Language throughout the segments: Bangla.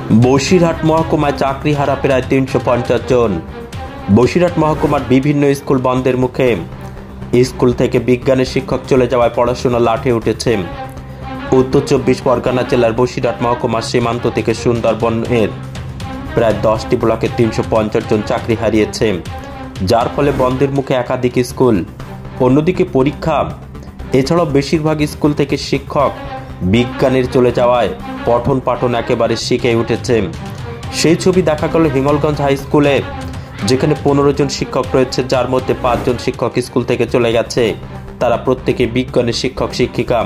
বসিরহাট মহকুমায় চাকরিহারা প্রায় ৩৫০ জন। বসিরহাট মহকুমার বিভিন্ন স্কুল বন্ধের মুখে। স্কুল থেকে বিজ্ঞানের শিক্ষক চলে যাওয়ায় পড়াশোনা লাঠে উঠেছে। উত্তর ২৪ পরগনা জেলার বসিরহাট মহকুমার সীমান্ত থেকে সুন্দরবনের প্রায় ১০টি ব্লকে ৩৫০ জন চাকরি হারিয়েছে, যার ফলে বন্ধের মুখে একাধিক স্কুল। অন্যদিকে পরীক্ষা এছাড়াও বেশিরভাগ স্কুল থেকে শিক্ষক বিজ্ঞানের চলে যাওয়ায় পঠন পাঠন একেবারে শিখে উঠেছে। সেই ছবি দেখা গেল হিঙ্গলগঞ্জ হাই স্কুলে, যেখানে ১৫ জন শিক্ষক রয়েছে, যার মধ্যে ৫ জন শিক্ষক স্কুল থেকে চলে গেছে। তারা প্রত্যেকে বিজ্ঞানের শিক্ষক শিক্ষিকা।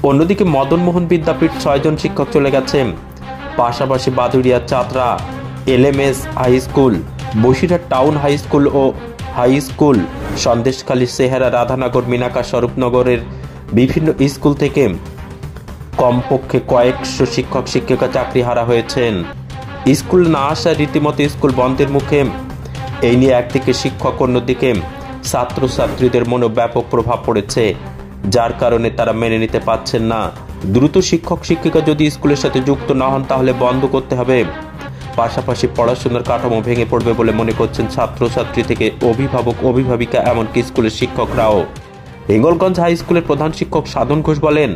অন্যদিকে মদনমোহন বিদ্যাপীঠ ৬ জন শিক্ষক চলে গেছে। পাশাপাশি Baduria Chatra LMS high school, Basirhat town high school ও হাই স্কুল, সন্দেশখালী সেহারা রাধানগর মিনাকা স্বরূপনগরের বিভিন্ন স্কুল থেকে কমপক্ষে কয়েকশো শিক্ষক শিক্ষিকা চাকরি হারা হয়েছেন। স্কুল না আসায় রীতিমতো স্কুল বন্ধের মুখে। এই নিয়ে একদিকে শিক্ষক, অন্যদিকে ছাত্রছাত্রীদের মনে ব্যাপক প্রভাব পড়েছে, যার কারণে তারা মেনে নিতে পারছেন না। দ্রুত শিক্ষক শিক্ষিকা যদি স্কুলের সাথে যুক্ত না হন তাহলে বন্ধ করতে হবে। পাশাপাশি পড়াশোনার কাঠামো ভেঙে পড়বে বলে মনে করছেন ছাত্রছাত্রী থেকে অভিভাবক, অভিভাবিকা, এমনকি স্কুলের শিক্ষকরাও। হিঙ্গলগঞ্জ হাই স্কুলের প্রধান শিক্ষক সাধন ঘোষ বলেন,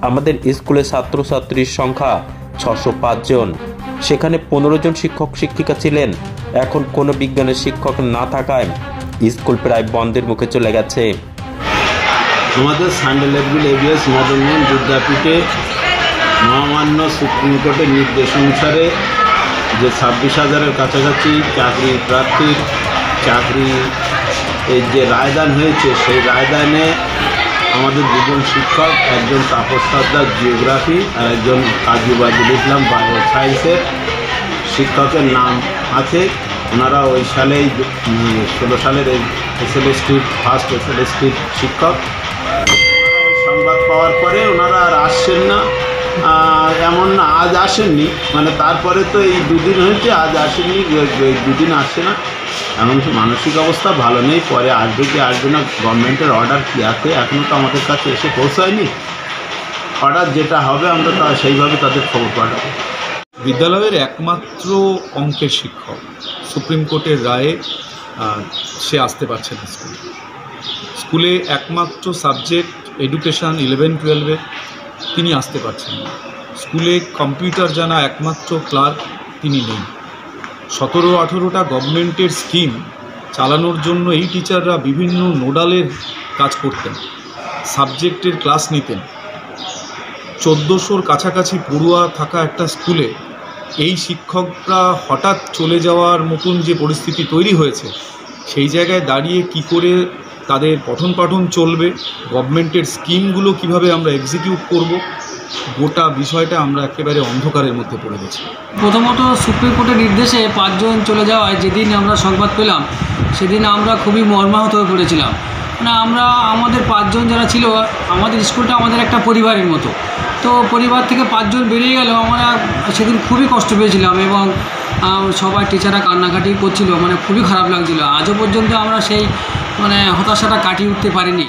আমাদের স্কুলে ছাত্রছাত্রীর সংখ্যা ৬০৫ জন। সেখানে ১৫ জন শিক্ষক শিক্ষিকা ছিলেন। এখন কোনো বিজ্ঞানের শিক্ষক না থাকায় স্কুল প্রায় বন্ধের মুখে চলে গেছে। আমাদের সান্ডে লেভেল ABS মদনমোহন বিদ্যাপীঠে মহামান্য সুপ্রিম কোর্টের নির্দেশ অনুসারে যে ২৬,০০০-এর কাছাকাছি চাকরি প্রার্থীর চাকরি এই যে রায়দান হয়েছে, সেই রায়দানে আমাদের দুজন শিক্ষক, একজন তাপস সর্দার জিওগ্রাফি আর একজন কাজী ওয়াজিদুল ইসলাম বায়ো সায়েন্সের শিক্ষকের নাম আছে। ওনারা ওই সালেই ১৬ সালের এই SLSTর ফার্স্ট SLSTর শিক্ষক। সংবাদ পাওয়ার পরে ওনারা আর আসছেন না, এমন না আজ আসেননি, মানে তারপরে তো এই দুদিন হয়েছে, আজ আসেননি, দুদিন আসছে না। এমনকি মানসিক অবস্থা ভালো নেই, পরে আসবে কি আসবে না, গভর্নমেন্টের অর্ডার কী আছে এখনও তো আমাদের কাছে এসে পৌঁছায়নি। অর্ডার যেটা হবে আমরা তা সেইভাবে তাদের খবর পাঠাবো। বিদ্যালয়ের একমাত্র অঙ্কের শিক্ষক সুপ্রিম কোর্টের রায়ে সে আসতে পারছে না স্কুলে একমাত্র সাবজেক্ট এডুকেশান 11-12-এ তিনি আসতে পারছেন না। স্কুলে কম্পিউটার জানা একমাত্র ক্লার্ক তিনি নেই। ১৭-১৮টা গভর্নমেন্টের স্কিম চালানোর জন্য এই টিচাররা বিভিন্ন নোডালের কাজ করতেন, সাবজেক্টের ক্লাস নিতেন। ১৪০০-র কাছাকাছি পড়ুয়া থাকা একটা স্কুলে এই শিক্ষকরা হঠাৎ চলে যাওয়ার মতন যে পরিস্থিতি তৈরি হয়েছে, সেই জায়গায় দাঁড়িয়ে কি করে তাদের পঠন পাঠন চলবে, গভর্নমেন্টের স্কিমগুলো কিভাবে আমরা এক্সিকিউট করব, গোটা বিষয়টা আমরা একেবারে অন্ধকারের মধ্যে পড়ে গেছি। প্রথমত সুপ্রিম কোর্টের নির্দেশে ৫ জন চলে যাওয়ায় যেদিন আমরা সংবাদ পেলাম সেদিন আমরা খুবই মর্মাহত হয়ে পড়েছিলাম। মানে আমরা আমাদের ৫ জন যারা ছিল, আমাদের স্কুলটা আমাদের একটা পরিবারের মতো, তো পরিবার থেকে ৫ জন বেরিয়ে গেল। আমরা সেদিন খুবই কষ্ট পেয়েছিলাম এবং সবাই টিচাররা কান্নাকাটি করছিল, মানে খুবই খারাপ লাগছিল। আজও পর্যন্ত আমরা সেই হতাশাটা কাটিয়ে উঠতে পারিনি।